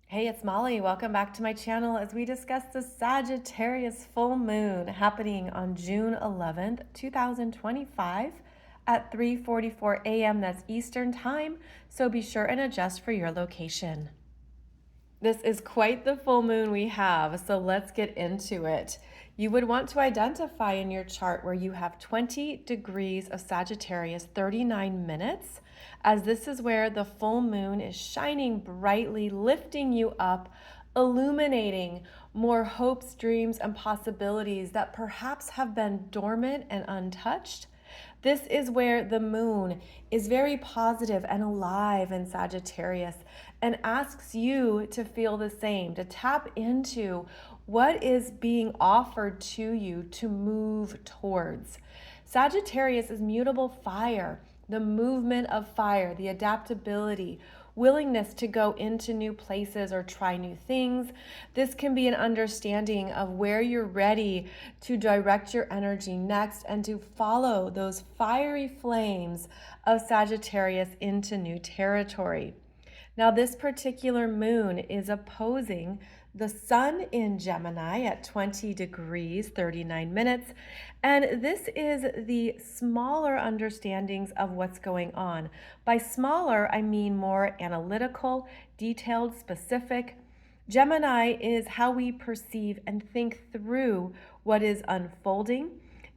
Hey, it's Molly. Welcome back to my channel as we discuss the Sagittarius full moon happening on June 11th, 2025 at 3:44 a.m. That's Eastern time, so be sure and adjust for your location. This is quite the full moon we have, so let's get into it. You would want to identify in your chart where you have 20 degrees of Sagittarius, 39 minutes, as this is where the full moon is shining brightly, lifting you up, illuminating more hopes, dreams, and possibilities that perhaps have been dormant and untouched. This is where the moon is very positive and alive in Sagittarius and asks you to feel the same, to tap into what is being offered to you to move towards. Sagittarius is mutable fire, the movement of fire, the adaptability, willingness to go into new places or try new things. This can be an understanding of where you're ready to direct your energy next and to follow those fiery flames of Sagittarius into new territory. Now, this particular moon is opposing the sun in Gemini at 20 degrees, 39 minutes. And this is the smaller understandings of what's going on. By smaller, I mean more analytical, detailed, specific. Gemini is how we perceive and think through what is unfolding.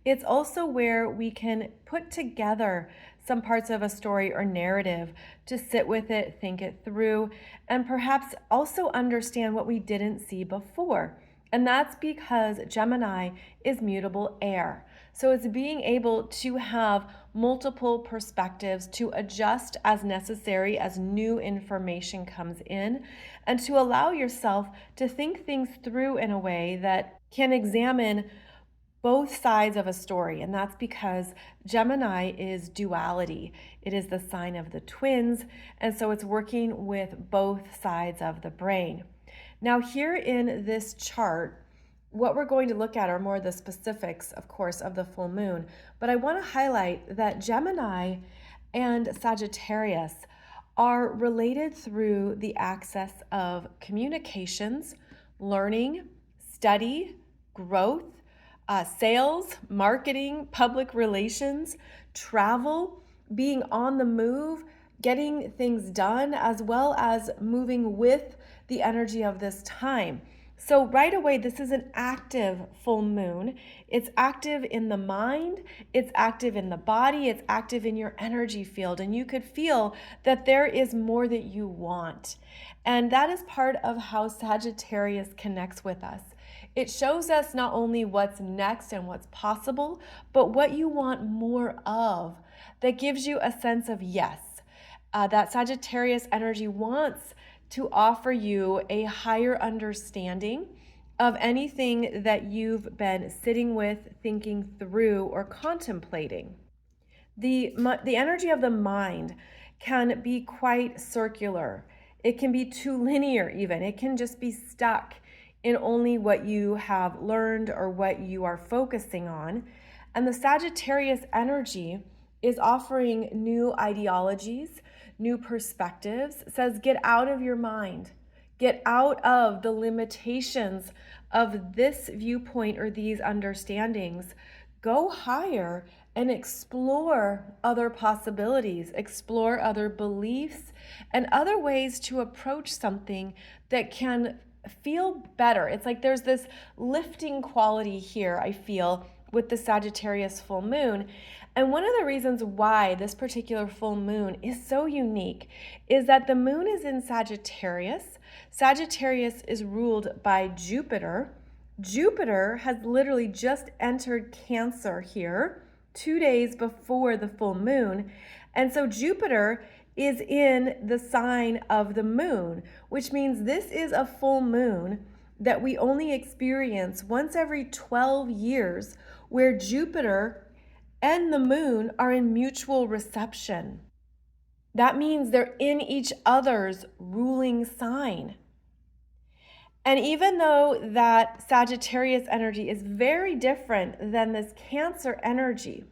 It's also where we can put together some parts of a story or narrative to sit with it, think it through, and perhaps also understand what we didn't see before. And that's because Gemini is mutable air. So it's being able to have multiple perspectives to adjust as necessary as new information comes in, and to allow yourself to think things through in a way that can examine both sides of a story. And that's because Gemini is duality. It is the sign of the twins. And so it's working with both sides of the brain. Now, here in this chart, what we're going to look at are more the specifics, of course, of the full moon. But I want to highlight that Gemini and Sagittarius are related through the axis of communications, learning, study, growth, sales, marketing, public relations, travel, being on the move, getting things done, as well as moving with the energy of this time. So right away, this is an active full moon. It's active in the mind, it's active in the body, it's active in your energy field, and you could feel that there is more that you want. And that is part of how Sagittarius connects with us. It shows us not only what's next and what's possible, but what you want more of that gives you a sense of yes. That Sagittarius energy wants to offer you a higher understanding of anything that you've been sitting with, thinking through, or contemplating. The energy of the mind can be quite circular. It can be too linear even. It can just be stuck in only what you have learned or what you are focusing on. And the Sagittarius energy is offering new ideologies, new perspectives, says get out of your mind, get out of the limitations of this viewpoint or these understandings, go higher and explore other possibilities, explore other beliefs and other ways to approach something that can feel better. It's like there's this lifting quality here, I feel, with the Sagittarius full moon. And one of the reasons why this particular full moon is so unique is that the moon is in Sagittarius. Sagittarius is ruled by Jupiter. Jupiter has literally just entered Cancer here 2 days before the full moon. And so Jupiter is in the sign of the moon, which means this is a full moon that we only experience once every 12 years, where Jupiter and the moon are in mutual reception. That means they're in each other's ruling sign. And even though that Sagittarius energy is very different than this Cancer energy,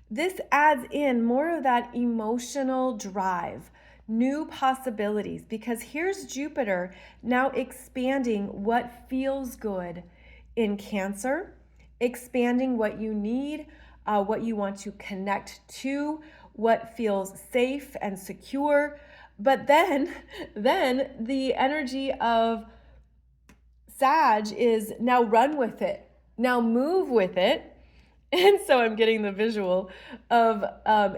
this adds in more of that emotional drive, new possibilities, because here's Jupiter now expanding what feels good in Cancer, expanding what you need, what you want to connect to, what feels safe and secure. But then the energy of Sag is now run with it, now move with it. And so I'm getting the visual of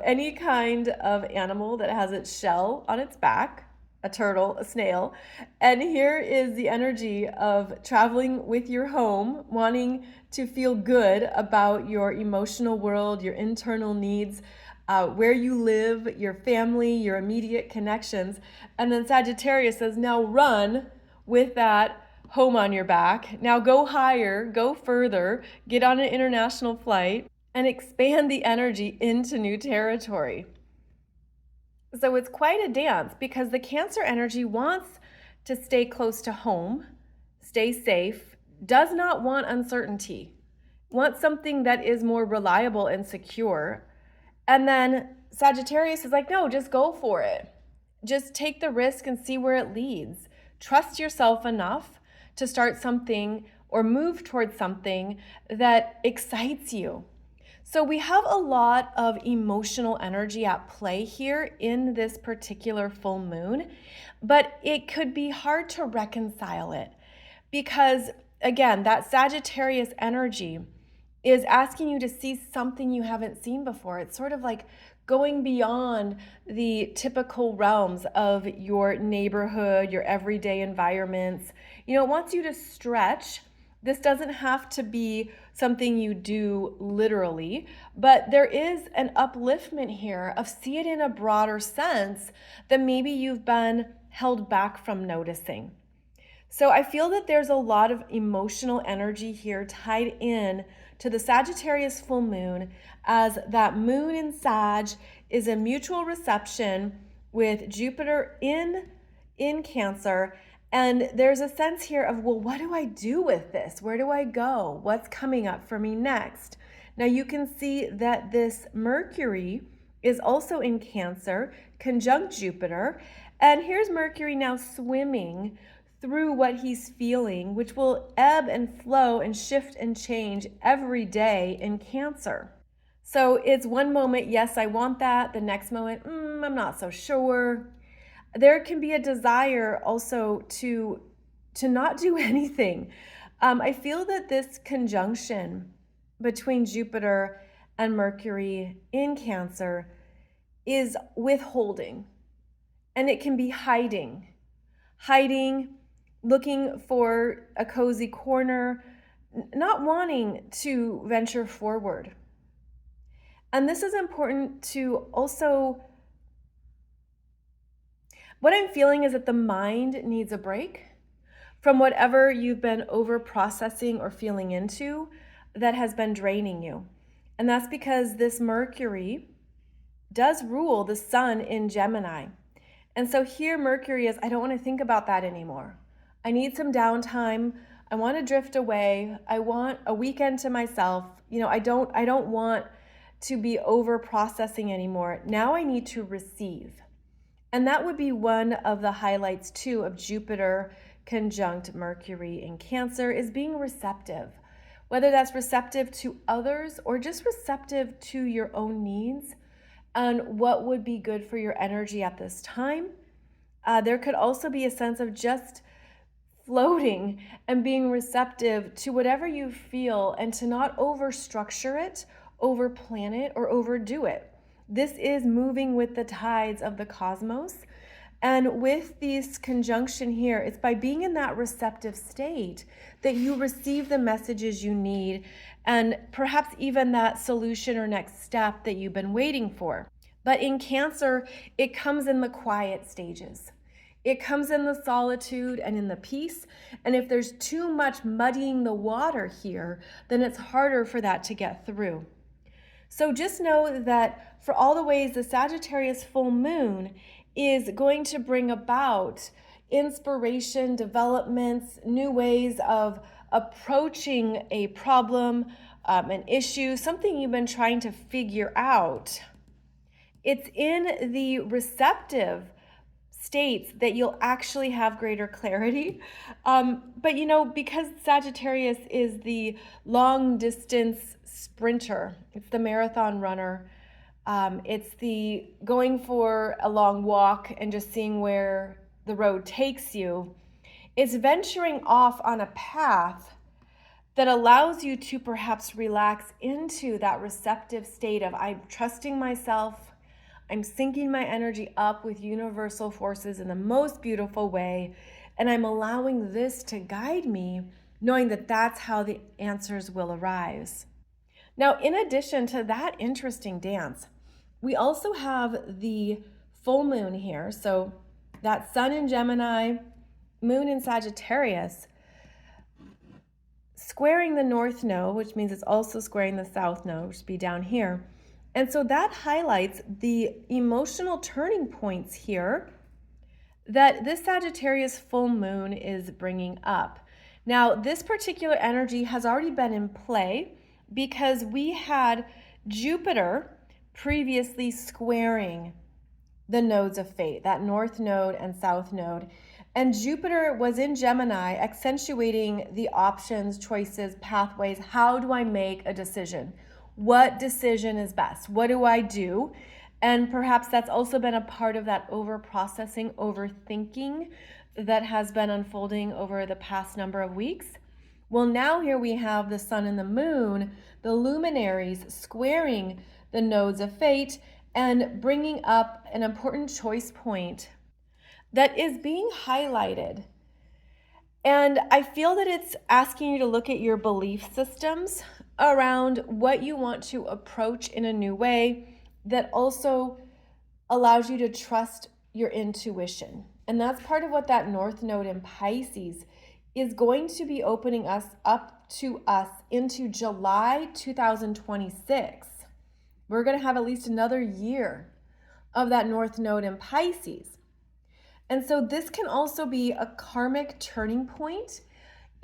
any kind of animal that has its shell on its back, a turtle, a snail. And here is the energy of traveling with your home, wanting to feel good about your emotional world, your internal needs, where you live, your family, your immediate connections. And then Sagittarius says, now run with that home on your back. Now go higher, go further, get on an international flight, and expand the energy into new territory. So it's quite a dance, because the Cancer energy wants to stay close to home, stay safe, does not want uncertainty, wants something that is more reliable and secure. And then Sagittarius is like, no, just go for it. Just take the risk and see where it leads. Trust yourself enough to start something or move towards something that excites you. So we have a lot of emotional energy at play here in this particular full moon, but it could be hard to reconcile it because, again, that Sagittarius energy is asking you to see something you haven't seen before. It's sort of like going beyond the typical realms of your neighborhood, your everyday environments. You know, it wants you to stretch. This doesn't have to be something you do literally, but there is an upliftment here of see it in a broader sense that maybe you've been held back from noticing. So I feel that there's a lot of emotional energy here tied in to the Sagittarius full moon, as that moon in Sag is a mutual reception with Jupiter in Cancer. And there's a sense here of, well, what do I do with this? Where do I go? What's coming up for me next? Now you can see that this Mercury is also in Cancer, conjunct Jupiter. And here's Mercury now swimming through what he's feeling, which will ebb and flow and shift and change every day in Cancer. So it's one moment, yes, I want that. The next moment, I'm not so sure. There can be a desire also to not do anything. I feel that this conjunction between Jupiter and Mercury in Cancer is withholding, and it can be hiding, looking for a cozy corner, not wanting to venture forward. And this is important to also, what I'm feeling is that the mind needs a break from whatever you've been over processing or feeling into that has been draining you. And that's because this Mercury does rule the sun in Gemini. And so here Mercury is, I don't want to think about that anymore. I need some downtime. I want to drift away. I want a weekend to myself. You know, I don't want to be over processing anymore. Now I need to receive. And that would be one of the highlights too of Jupiter conjunct Mercury in Cancer, is being receptive. Whether that's receptive to others or just receptive to your own needs and what would be good for your energy at this time. There could also be a sense of just floating and being receptive to whatever you feel, and to not overstructure it, overplan it, or overdo it. This is moving with the tides of the cosmos. And with this conjunction here, it's by being in that receptive state that you receive the messages you need, and perhaps even that solution or next step that you've been waiting for. But in Cancer, it comes in the quiet stages. It comes in the solitude and in the peace. And if there's too much muddying the water here, then it's harder for that to get through. So just know that for all the ways the Sagittarius full moon is going to bring about inspiration, developments, new ways of approaching a problem, an issue, something you've been trying to figure out. It's in the receptive states that you'll actually have greater clarity. But because Sagittarius is the long distance sprinter, it's the marathon runner, it's the going for a long walk and just seeing where the road takes you. It's venturing off on a path that allows you to perhaps relax into that receptive state of I'm trusting myself, I'm syncing my energy up with universal forces in the most beautiful way, and I'm allowing this to guide me, knowing that that's how the answers will arise. Now, in addition to that interesting dance, we also have the full moon here. So that sun in Gemini, moon in Sagittarius, squaring the north node, which means it's also squaring the south node, which would be down here. And so that highlights the emotional turning points here that this Sagittarius full moon is bringing up. Now, this particular energy has already been in play because we had Jupiter previously squaring the nodes of fate, that north node and south node. And Jupiter was in Gemini, accentuating the options, choices, pathways. How do I make a decision? What decision is best? What do I do? And perhaps that's also been a part of that over-processing, overthinking that has been unfolding over the past number of weeks. Well, now here we have the sun and the moon, the luminaries squaring the nodes of fate and bringing up an important choice point that is being highlighted. And I feel that it's asking you to look at your belief systems around what you want to approach in a new way that also allows you to trust your intuition. And that's part of what that north node in Pisces is going to be opening us up to us into July 2026. We're going to have at least another year of that north node in Pisces. And so this can also be a karmic turning point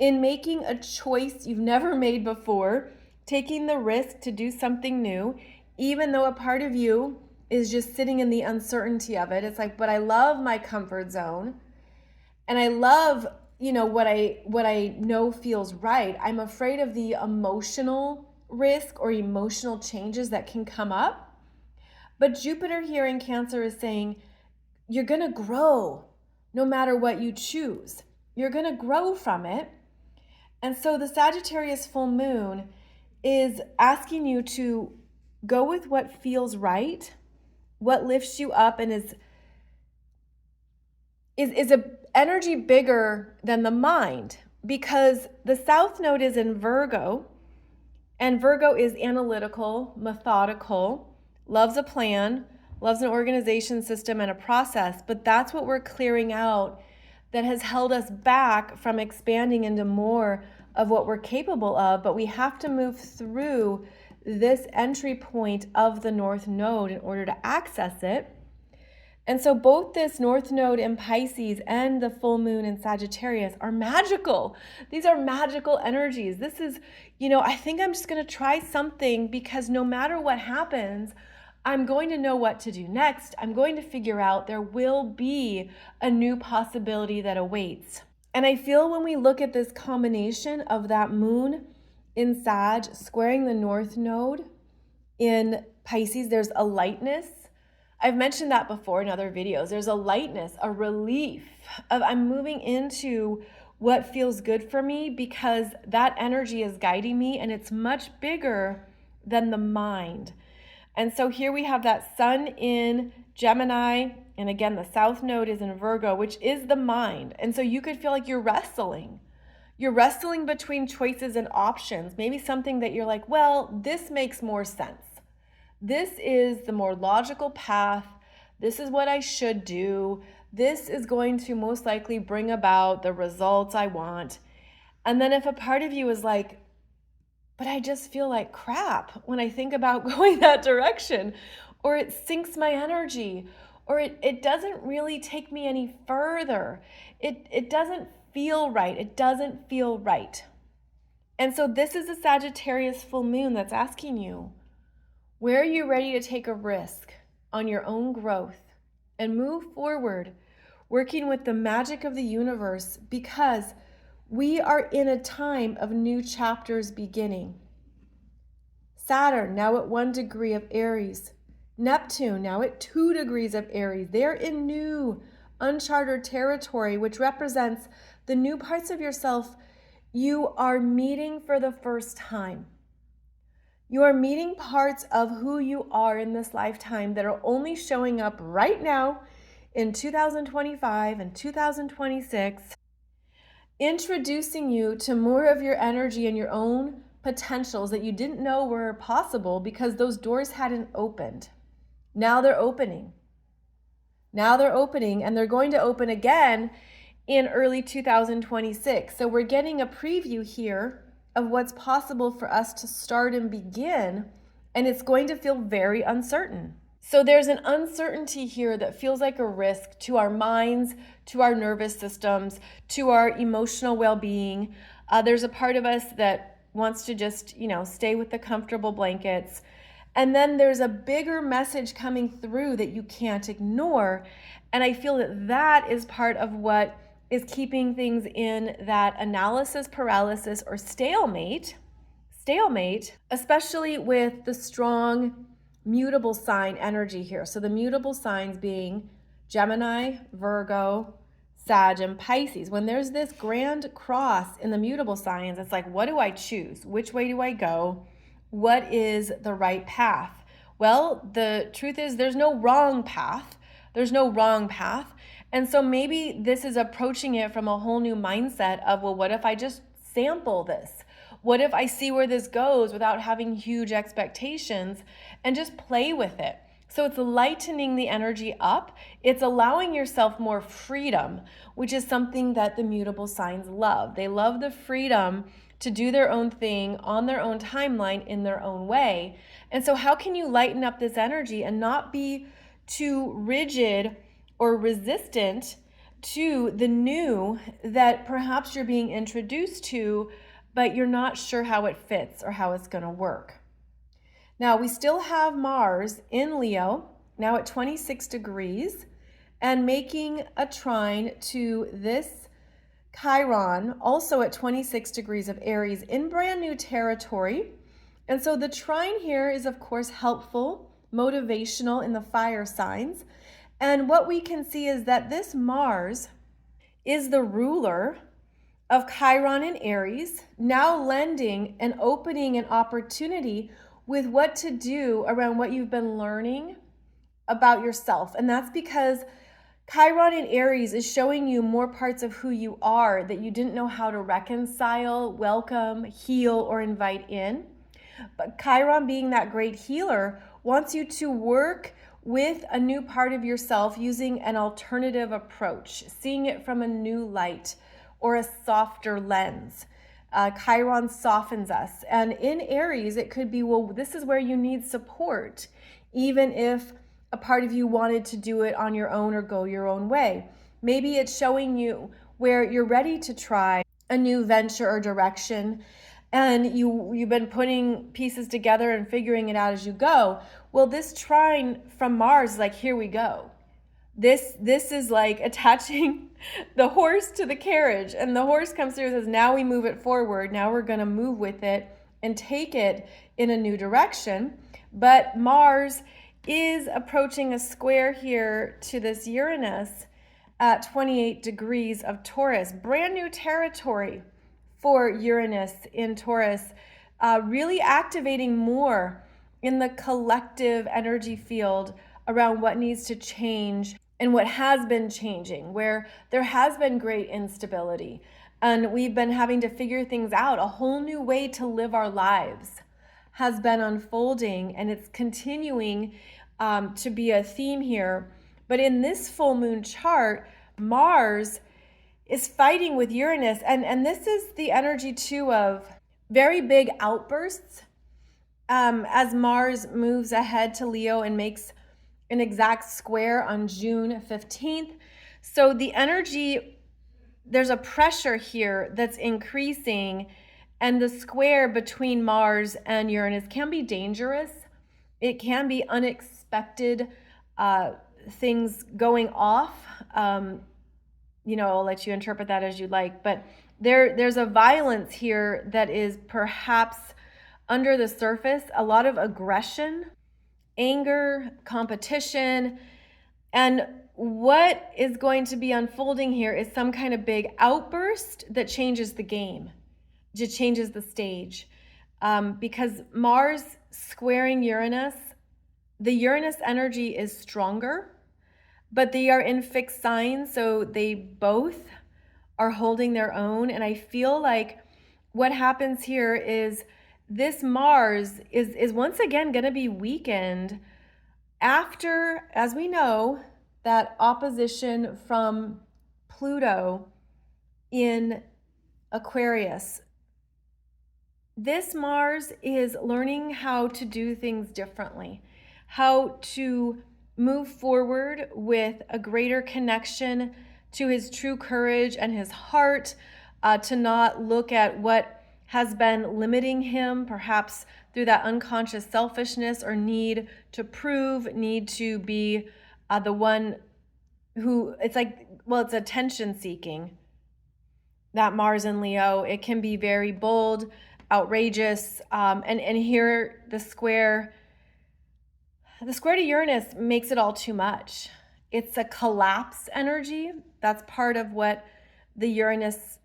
in making a choice you've never made before, taking the risk to do something new, even though a part of you is just sitting in the uncertainty of it. It's like, but I love my comfort zone and I love, what I know feels right. I'm afraid of the emotional risk or emotional changes that can come up. But Jupiter here in Cancer is saying, you're going to grow no matter what you choose. You're going to grow from it. And so the Sagittarius full moon is asking you to go with what feels right, what lifts you up, and is a energy bigger than the mind, because the south node is in Virgo, and Virgo is analytical, methodical, loves a plan, loves an organization system and a process, but that's what we're clearing out that has held us back from expanding into more of what we're capable of. But we have to move through this entry point of the north node in order to access it. And so both this north node in Pisces and the full moon in Sagittarius are magical. These are magical energies. This is, I think I'm just going to try something because no matter what happens, I'm going to know what to do next. I'm going to figure out there will be a new possibility that awaits. And I feel when we look at this combination of that moon in Sag squaring the north node in Pisces, there's a lightness. I've mentioned that before in other videos. There's a lightness, a relief of I'm moving into what feels good for me because that energy is guiding me and it's much bigger than the mind. And so here we have that sun in Gemini, and again, the south node is in Virgo, which is the mind. And so you could feel like you're wrestling. You're wrestling between choices and options, maybe something that you're like, well, this makes more sense. This is the more logical path. This is what I should do. This is going to most likely bring about the results I want. And then if a part of you is like, but I just feel like crap when I think about going that direction, or it sinks my energy, or it doesn't really take me any further. It doesn't feel right. It doesn't feel right. And so this is a Sagittarius full moon that's asking you, where are you ready to take a risk on your own growth and move forward working with the magic of the universe, because we are in a time of new chapters beginning. Saturn now at 1 degree of Aries. Neptune now at 2 degrees of Aries. They're in new, uncharted territory, which represents the new parts of yourself you are meeting for the first time. You are meeting parts of who you are in this lifetime that are only showing up right now in 2025 and 2026, introducing you to more of your energy and your own potentials that you didn't know were possible because those doors hadn't opened. Now they're opening. Now they're opening, and they're going to open again in early 2026. So we're getting a preview here of what's possible for us to start and begin, and it's going to feel very uncertain. So there's an uncertainty here that feels like a risk to our minds, to our nervous systems, to our emotional well-being. There's a part of us that wants to just, stay with the comfortable blankets. And then there's a bigger message coming through that you can't ignore. And I feel that that is part of what is keeping things in that analysis paralysis or stalemate, especially with the strong mutable sign energy here. So the mutable signs being Gemini, Virgo, Sag, and Pisces. When there's this grand cross in the mutable signs, it's like, what do I choose? Which way do I go? What is the right path? Well, the truth is there's no wrong path. There's no wrong path. And so maybe this is approaching it from a whole new mindset of, well, what if I just sample this? What if I see where this goes without having huge expectations and just play with it? So it's lightening the energy up. It's allowing yourself more freedom, which is something that the mutable signs love. They love the freedom to do their own thing on their own timeline in their own way. And so how can you lighten up this energy and not be too rigid or resistant to the new that perhaps you're being introduced to, but you're not sure how it fits or how it's going to work? Now, we still have Mars in Leo, now at 26 degrees, and making a trine to this Chiron, also at 26 degrees of Aries, in brand new territory. And so the trine here is, of course, helpful, motivational in the fire signs. And what we can see is that this Mars is the ruler of Chiron and Aries, now lending and opening an opportunity with what to do around what you've been learning about yourself. And that's because Chiron in Aries is showing you more parts of who you are that you didn't know how to reconcile, welcome, heal, or invite in. But Chiron, being that great healer, wants you to work with a new part of yourself using an alternative approach, seeing it from a new light or a softer lens. Chiron softens us. And in Aries, it could be, well, this is where you need support, even if a part of you wanted to do it on your own or go your own way. Maybe it's showing you where you're ready to try a new venture or direction, and you've been putting pieces together and figuring it out as you go. Well, this trine from Mars is like, here we go. This is like attaching the horse to the carriage, and the horse comes through and says, now we move it forward. Now we're going to move with it and take it in a new direction. But Mars is approaching a square here to this Uranus at 28 degrees of Taurus. Brand new territory for Uranus in Taurus, really activating more in the collective energy field around what needs to change and what has been changing, where there has been great instability and we've been having to figure things out. A whole new way to live our lives has been unfolding, and it's continuing to be a theme here. But in this full moon chart, Mars is fighting with Uranus, and this is the energy too of very big outbursts as Mars moves ahead to Leo and makes an exact square on June 15th. So the energy, there's a pressure here that's increasing, and the square between Mars and Uranus can be dangerous. It can be unexpected things going off. I'll let you interpret that as you like, but there's a violence here that is perhaps under the surface, a lot of aggression, anger, competition, and what is going to be unfolding here is some kind of big outburst that changes the game, that changes the stage. Because Mars squaring Uranus, the Uranus energy is stronger, but they are in fixed signs, so they both are holding their own. And I feel like what happens here is this Mars is once again going to be weakened after, as we know, that opposition from Pluto in Aquarius. This Mars is learning how to do things differently, how to move forward with a greater connection to his true courage and his heart, to not look at what has been limiting him, perhaps through that unconscious selfishness or need to prove, need to be the one who, it's like, well, it's attention seeking. That Mars in Leo, it can be very bold, outrageous, and here the square to Uranus makes it all too much. It's a collapse energy. That's part of what the Uranus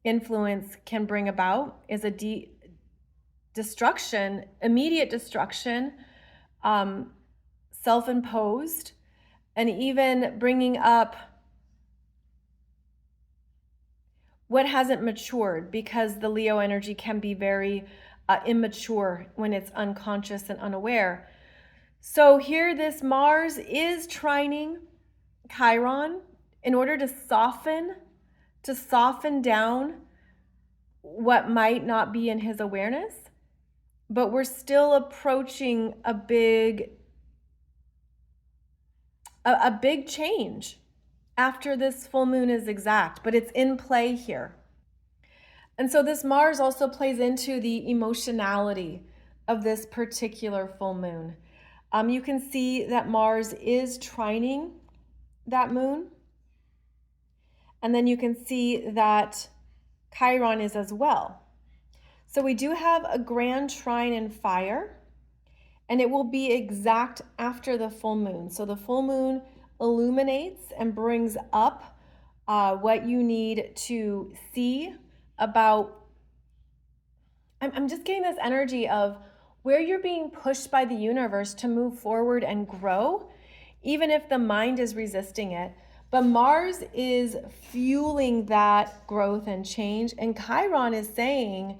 influence can bring about, is a destruction, immediate destruction, self-imposed, and even bringing up what hasn't matured, because the Leo energy can be very immature when it's unconscious and unaware. So here this Mars is trining Chiron in order to soften down what might not be in his awareness, but we're still approaching a big change after this full moon is exact, but it's in play here. And so this Mars also plays into the emotionality of this particular full moon. You can see that Mars is trining that moon. And then you can see that Chiron is as well. So we do have a grand trine in fire, and it will be exact after the full moon. So the full moon illuminates and brings up what you need to see about, I'm just getting this energy of where you're being pushed by the universe to move forward and grow, even if the mind is resisting it. But Mars is fueling that growth and change. And Chiron is saying,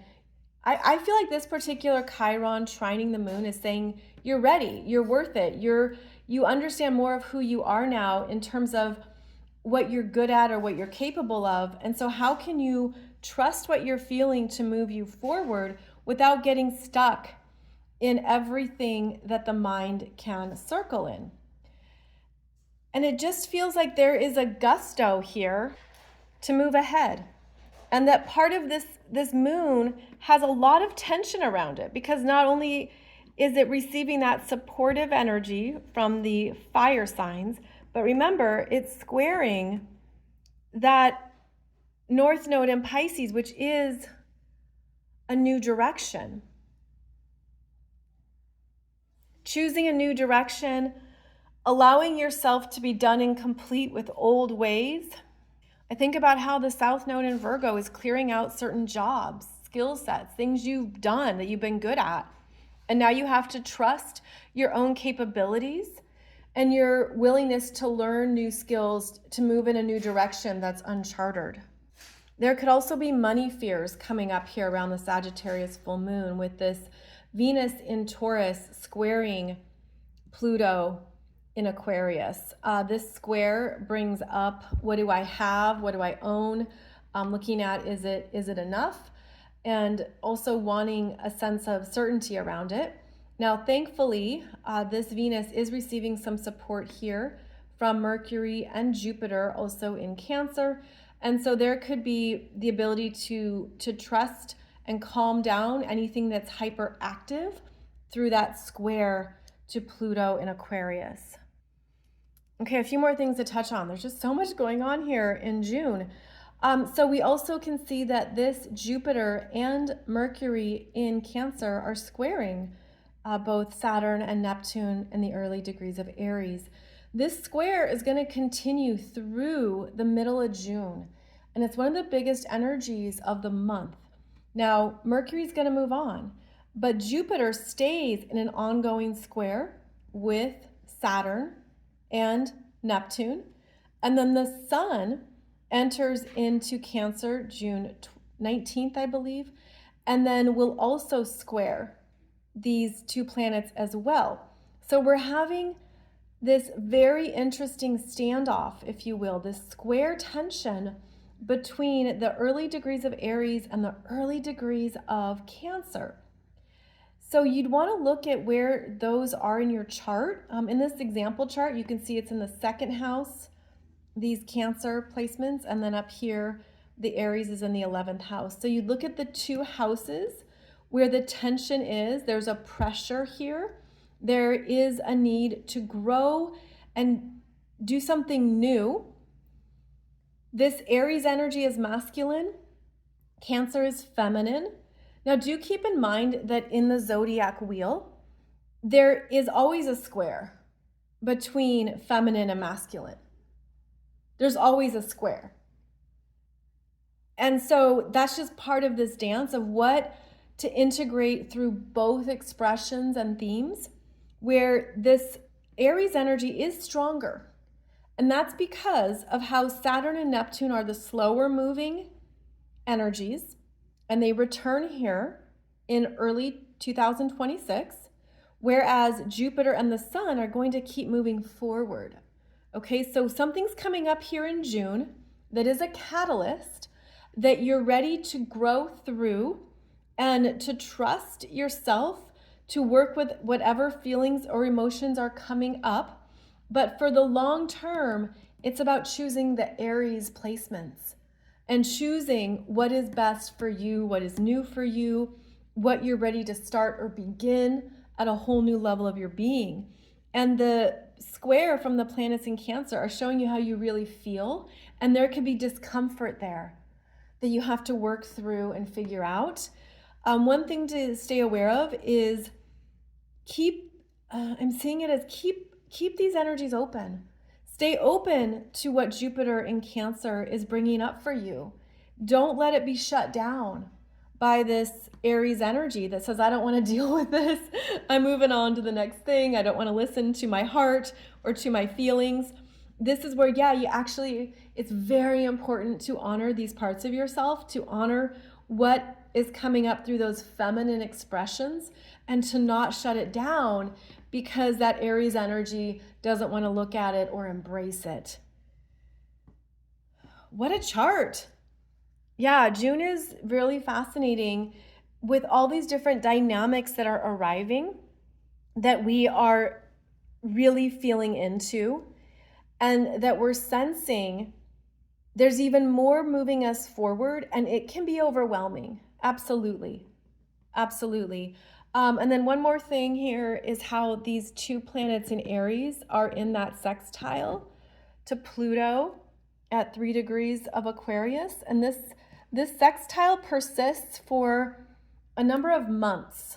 I feel like this particular Chiron trining the moon is saying, you're ready, you're worth it. You understand more of who you are now in terms of what you're good at or what you're capable of. And so how can you trust what you're feeling to move you forward without getting stuck in everything that the mind can circle in? And it just feels like there is a gusto here to move ahead. And that part of this moon has a lot of tension around it, because not only is it receiving that supportive energy from the fire signs, but remember, it's squaring that North Node in Pisces, which is a new direction. Choosing a new direction, allowing yourself to be done and complete with old ways. I think about how the South Node in Virgo is clearing out certain jobs, skill sets, things you've done that you've been good at. And now you have to trust your own capabilities and your willingness to learn new skills to move in a new direction that's uncharted. There could also be money fears coming up here around the Sagittarius full moon, with this Venus in Taurus squaring Pluto in Aquarius. This square brings up, what do I have? What do I own? Looking at, is it enough? And also wanting a sense of certainty around it. Now, thankfully, this Venus is receiving some support here from Mercury and Jupiter also in Cancer. And so there could be the ability to trust and calm down anything that's hyperactive through that square to Pluto in Aquarius. Okay, a few more things to touch on. There's just so much going on here in June. So we also can see that this Jupiter and Mercury in Cancer are squaring both Saturn and Neptune in the early degrees of Aries. This square is going to continue through the middle of June, and it's one of the biggest energies of the month. Now, Mercury's going to move on, but Jupiter stays in an ongoing square with Saturn and Neptune. And then the Sun enters into Cancer June 19th, I believe, and then will also square these two planets as well. So we're having this very interesting standoff, if you will, this square tension between the early degrees of Aries and the early degrees of Cancer. So you'd want to look at where those are in your chart. In this example chart, you can see it's in the second house, these Cancer placements, and then up here, the Aries is in the 11th house. So you look at the two houses where the tension is. There's a pressure here. There is a need to grow and do something new. This Aries energy is masculine. Cancer is feminine. Now, do keep in mind that in the zodiac wheel, there is always a square between feminine and masculine. There's always a square. And so that's just part of this dance of what to integrate through both expressions and themes, where this Aries energy is stronger. And that's because of how Saturn and Neptune are the slower moving energies, and they return here in early 2026, whereas Jupiter and the Sun are going to keep moving forward. Okay, so something's coming up here in June that is a catalyst that you're ready to grow through and to trust yourself to work with whatever feelings or emotions are coming up. But for the long term, it's about choosing the Aries placements and choosing what is best for you, what is new for you, what you're ready to start or begin at a whole new level of your being. And the square from the planets in Cancer are showing you how you really feel, and there can be discomfort there that you have to work through and figure out. One thing to stay aware of is I'm seeing it as keep these energies open. Stay open to what Jupiter in Cancer is bringing up for you. Don't let it be shut down by this Aries energy that says, I don't want to deal with this. I'm moving on to the next thing. I don't want to listen to my heart or to my feelings. This is where, it's very important to honor these parts of yourself, to honor what is coming up through those feminine expressions, and to not shut it down because that Aries energy doesn't want to look at it or embrace it. What a chart. Yeah, June is really fascinating with all these different dynamics that are arriving that we are really feeling into, and that we're sensing there's even more moving us forward, and it can be overwhelming. Absolutely. Absolutely. And then one more thing here is how these two planets in Aries are in that sextile to Pluto at 3 degrees of Aquarius. And this sextile persists for a number of months.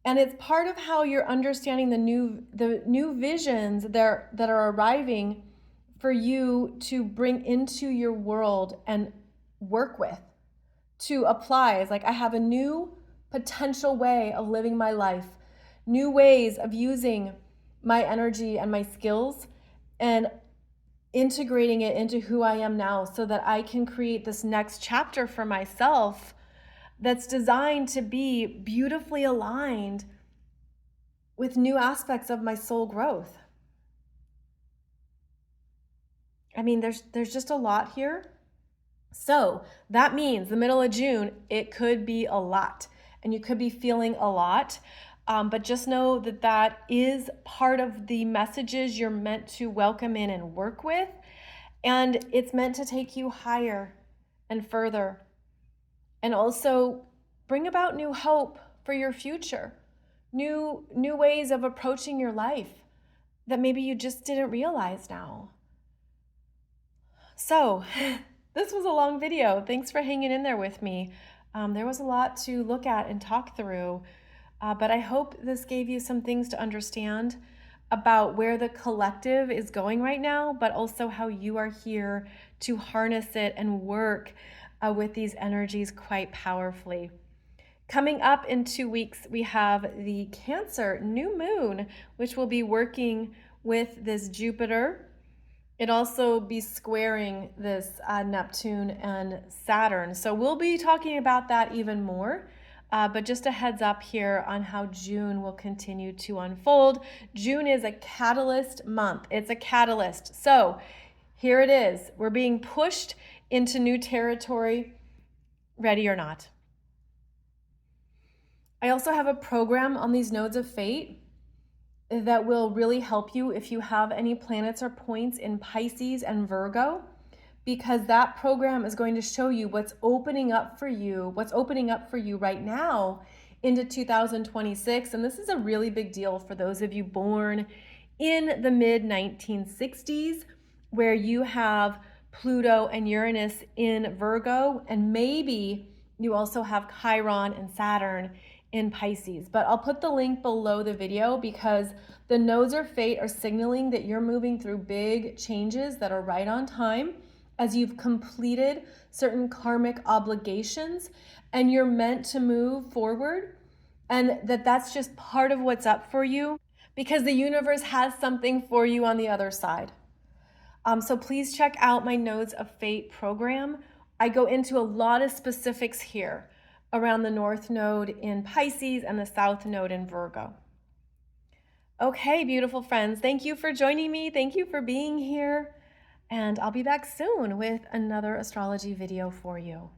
And it's part of how you're understanding the new visions that are arriving for you to bring into your world and work with, to apply. It's like, I have a new potential way of living my life, new ways of using my energy and my skills and integrating it into who I am now so that I can create this next chapter for myself that's designed to be beautifully aligned with new aspects of my soul growth. I mean, there's just a lot here. So that means the middle of June, it could be a lot, and you could be feeling a lot. But just know that that is part of the messages you're meant to welcome in and work with. And it's meant to take you higher and further. And also bring about new hope for your future, new ways of approaching your life, that maybe you just didn't realize now. So this was a long video. Thanks for hanging in there with me. There was a lot to look at and talk through, but I hope this gave you some things to understand about where the collective is going right now, but also how you are here to harness it and work with these energies quite powerfully. Coming up in 2 weeks, we have the Cancer new moon, which will be working with this Jupiter. It also be squaring this Neptune and Saturn. So we'll be talking about that even more. But just a heads up here on how June will continue to unfold. June is a catalyst month. It's a catalyst. So here it is. We're being pushed into new territory, ready or not. I also have a program on these nodes of fate that will really help you if you have any planets or points in Pisces and Virgo, because that program is going to show you what's opening up for you right now into 2026. And this is a really big deal for those of you born in the mid 1960s, where you have Pluto and Uranus in Virgo, and maybe you also have Chiron and Saturn in Pisces. But I'll put the link below the video, because the nodes of fate are signaling that you're moving through big changes that are right on time as you've completed certain karmic obligations and you're meant to move forward, and that's just part of what's up for you, because the universe has something for you on the other side. So please check out my Nodes of Fate program. I go into a lot of specifics here around the North Node in Pisces and the South Node in Virgo. Okay, beautiful friends, thank you for joining me. Thank you for being here. And I'll be back soon with another astrology video for you.